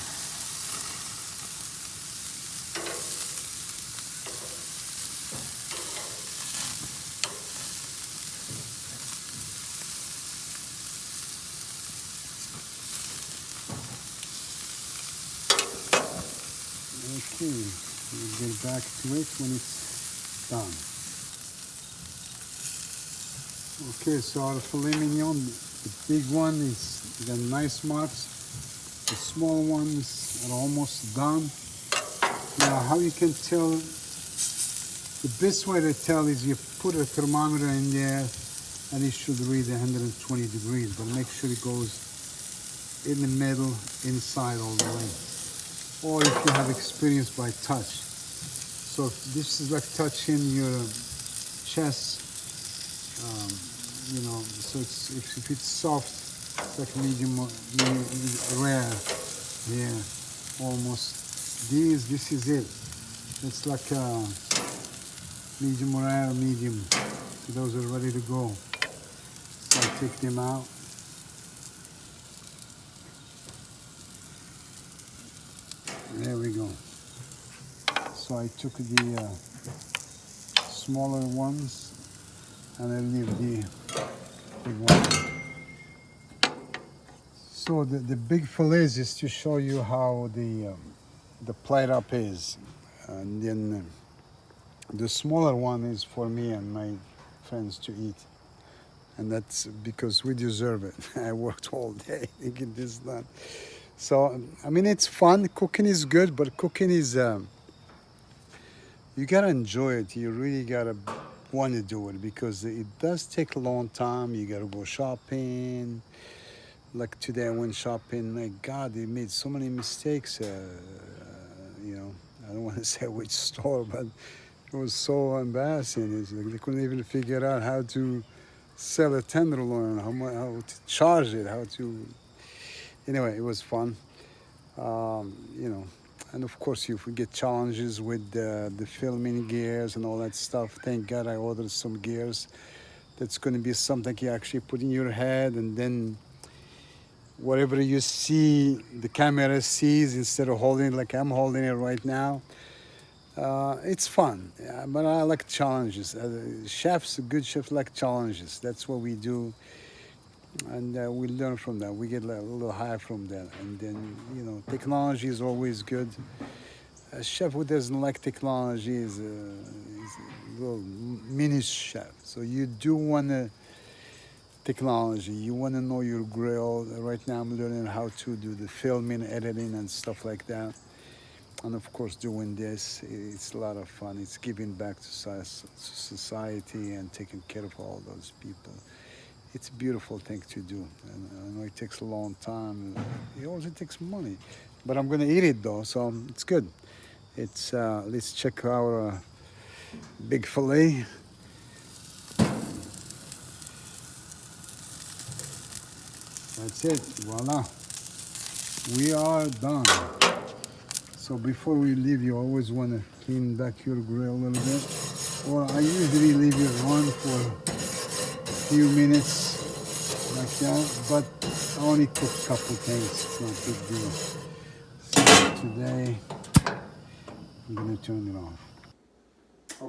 Okay, we'll get back to it when it's done. Okay, so our filet mignon, the big one is the nice marks. The small ones are almost done. Now, how you can tell, the best way to tell is you put a thermometer in there and it should read 120 degrees, but make sure it goes in the middle, inside all the way. Or if you have experience by touch. So if this is like touching your chest, you know, so it's, if it's soft, it's like medium rare. Yeah, almost. This is it. It's like medium rare, medium. So those are ready to go. So I take them out. There we go. So I took the smaller ones and I leave the big one. So the big fillets is to show you how the plate up is, and then the smaller one is for me and my friends to eat, and that's because we deserve it. I worked all day to get this done. So I mean, it's fun. Cooking is good, but cooking is you gotta enjoy it. You really gotta want to do it because it does take a long time. You gotta go shopping. Like today I went shopping. My God, they made so many mistakes. You know, I don't want to say which store, but it was so embarrassing. It's like they couldn't even figure out how to sell a tenderloin, how to charge it, how to. Anyway, it was fun. You know, and of course you get challenges with the filming gears and all that stuff. Thank God I ordered some gears. That's going to be something you actually put in your head, and then whatever you see, the camera sees, instead of holding it like I'm holding it right now. It's fun, yeah, but I like challenges. Chefs, good chefs like challenges. That's what we do, and we learn from that. We get a little high from that, and then, you know, technology is always good. A chef who doesn't like technology is a little mini chef. So you do want to technology. You want to know your grill. Right now I'm learning how to do the filming, editing, and stuff like that. And of course, doing this, it's a lot of fun. It's giving back to society and taking care of all those people. It's a beautiful thing to do. And I know it takes a long time. It also takes money. But I'm going to eat it though, so it's good. It's let's check our big fillet. That's it. Voila. We are done. So before we leave, you always want to clean back your grill a little bit. Or I usually leave it on for a few minutes like that. But I only cook a couple things. It's not a big deal. So today, I'm going to turn it off.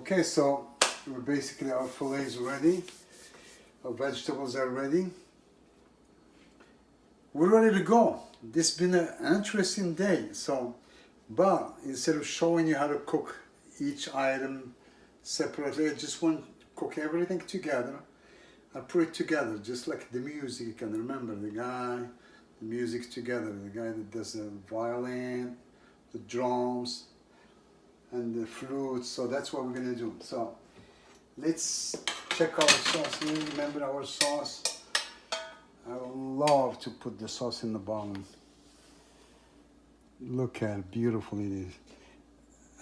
Okay, so we're basically, our fillet is ready. Our vegetables are ready. We're ready to go. This has been an interesting day. So, but instead of showing you how to cook each item separately, I just want to cook everything together. I put it together just like the music. You can remember the music together. The guy that does the violin, the drums, and the flute. So that's what we're gonna do. So let's check our sauce here. Remember our sauce. I love to put the sauce in the bottom. Look how beautiful it is.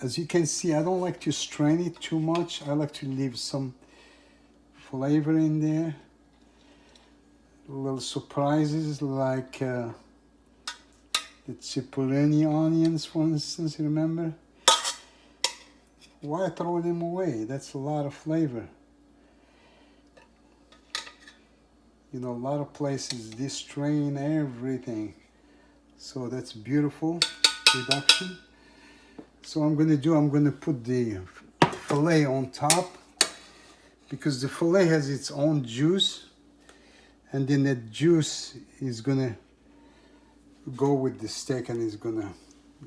As you can see, I don't like to strain it too much. I like to leave some flavor in there. Little surprises like the cipollini onions, for instance, remember? Why throw them away? That's a lot of flavor. You know, a lot of places destrain everything. So that's beautiful reduction. So I'm going to put the fillet on top, because the fillet has its own juice, and then that juice is going to go with the steak and is going to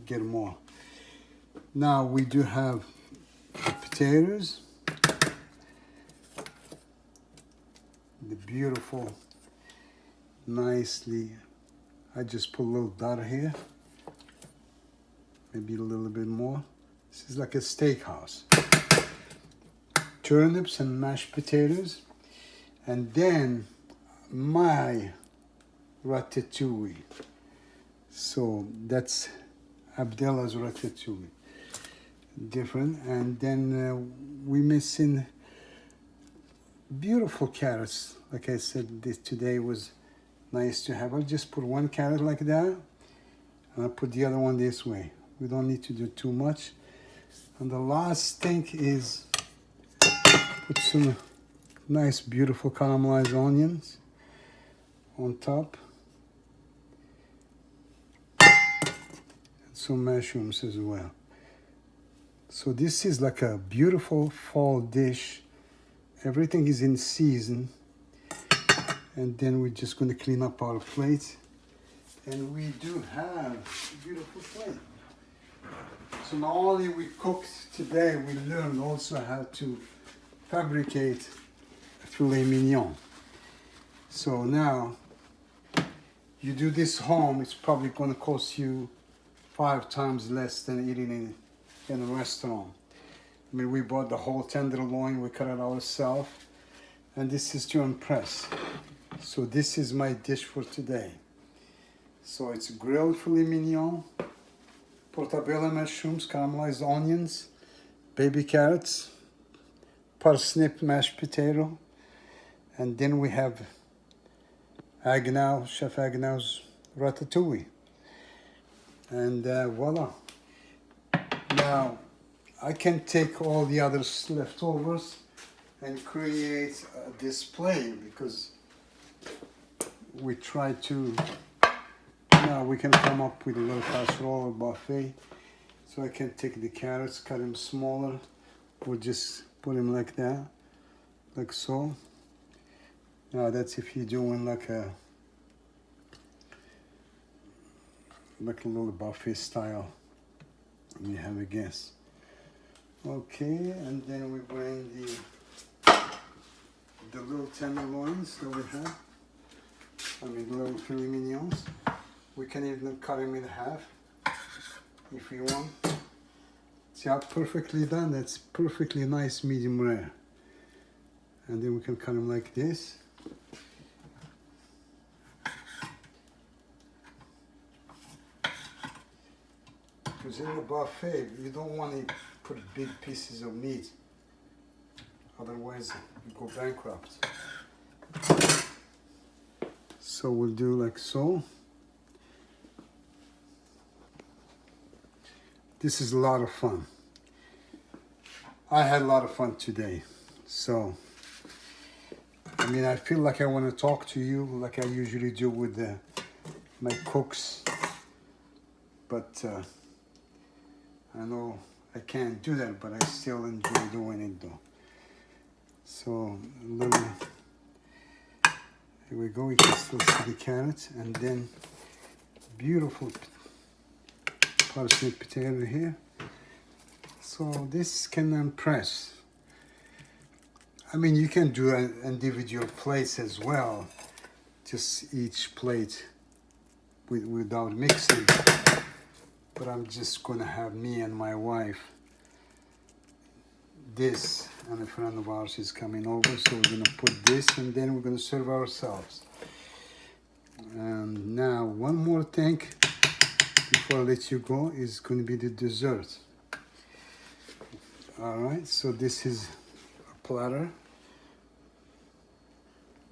get more. Now we do have the potatoes. The beautiful, nicely, I just put a little dot here. maybe a little bit more. This is like a steakhouse. Turnips and mashed potatoes, and then my ratatouille. So that's Abdella's ratatouille. Different. And then we missing beautiful carrots. Like I said, this today was nice to have. I'll just put one carrot like that, and I'll put the other one this way. We don't need to do too much. And the last thing is put some nice, beautiful caramelized onions on top. And some mushrooms as well. So this is like a beautiful fall dish. Everything is in season. And then we're just going to clean up our plate. And we do have a beautiful plate. So not only we cooked today, we learned also how to fabricate filet mignon. So now you do this home, it's probably going to cost you 5 times less than eating in a restaurant. I mean, we bought the whole tenderloin, we cut it ourselves, and this is to impress. So this is my dish for today. So it's grilled filet mignon, portobello mushrooms, caramelized onions, baby carrots, parsnip mashed potato, and then we have Chef Agnow's ratatouille. And voila. Now, I can take all the other leftovers and create a display, because we try to, now we can come up with a little casserole or buffet. So I can take the carrots, cut them smaller, or just put them like that, like so. Now that's if you're doing like a little buffet style and you have a guest. Okay, and then we bring the little tenderloins that we have. I mean, little filet mignons. We can even cut them in half if you want. See how perfectly done? That's perfectly nice medium rare. And then we can cut them like this. Because in the buffet, you don't want to put big pieces of meat. Otherwise, you go bankrupt. So we'll do like so. This is a lot of fun. I had a lot of fun today. So, I mean, I feel like I want to talk to you like I usually do with my cooks. But I know I can't do that, but I still enjoy doing it though. So, here we go. We can still see the carrots, and then beautiful parsnip potato here. So this can impress. I mean, you can do individual plates as well, just each plate without mixing. But I'm just gonna have me and my wife this, and a friend of ours is coming over, so we're gonna put this, and then we're gonna serve ourselves. And now one more thing before I let you go is going to be the dessert. All right, so this is a platter.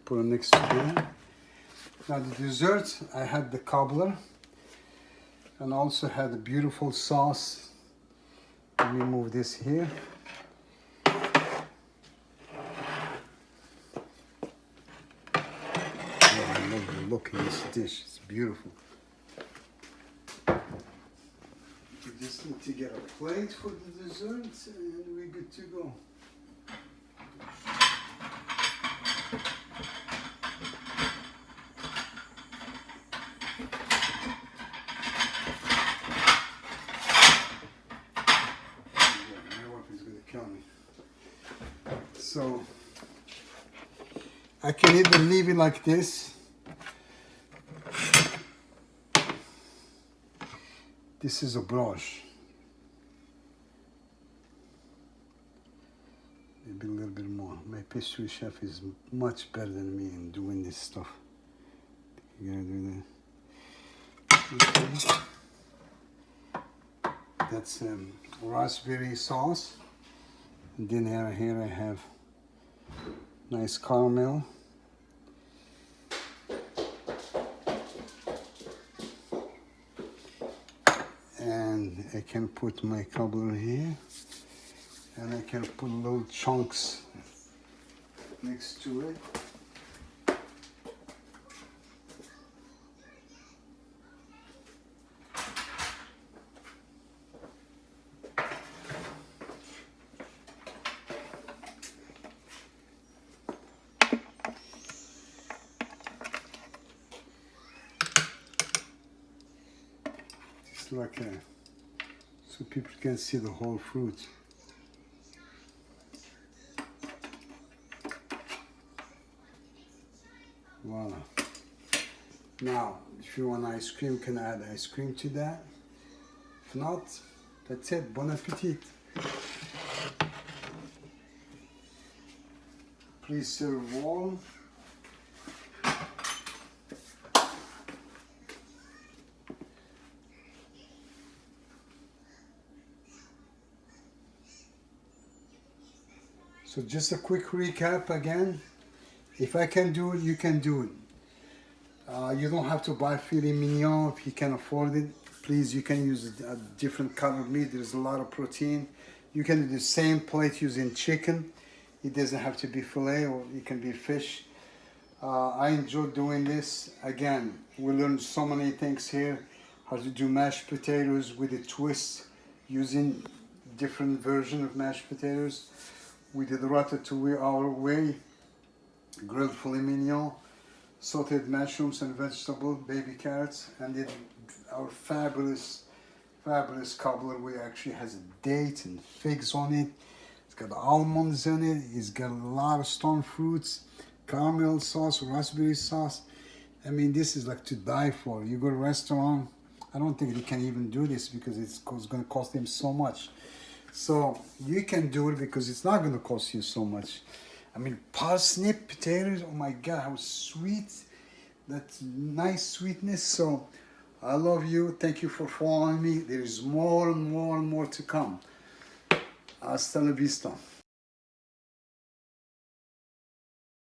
Put it next to that. Now the dessert, I had the cobbler, and also had a beautiful sauce. Let me move this here. I love the look of this dish. It's beautiful. We just need to get a plate for the desserts, and we're good to go. My wife is going to kill me. So I can either leave it like this. This is a broche. maybe a little bit more. My pastry chef is much better than me in doing this stuff. You gotta do that. Okay. That's raspberry sauce. And then here I have nice caramel. And I can put my cobbler here. And I can put little chunks next to it. It's like a, so people can see the whole fruit. Voila. Now, if you want ice cream, you can add ice cream to that. If not, that's it. Bon appetit. Please serve warm. So just a quick recap again. If I can do it, you can do it. You don't have to buy filet mignon if you can afford it. Please, you can use a different cut of meat. There's a lot of protein. You can do the same plate using chicken. It doesn't have to be filet, or it can be fish. I enjoy doing this. Again, we learned so many things here. How to do mashed potatoes with a twist using different version of mashed potatoes. We did ratatouille our way. Grilled filet mignon, sautéed mushrooms and vegetables, baby carrots, and then our fabulous cobbler, which actually has a date and figs on it. It's got almonds in it. It's got a lot of stone fruits, caramel sauce, raspberry sauce. I mean, this is like to die for. You go to a restaurant, I don't think they can even do this because it's going to cost them so much. So you can do it because it's not going to cost you so much. I mean, parsnip potatoes, oh my God, how sweet. That nice sweetness. So I love you. Thank you for following me. There is more and more and more to come. Hasta la vista.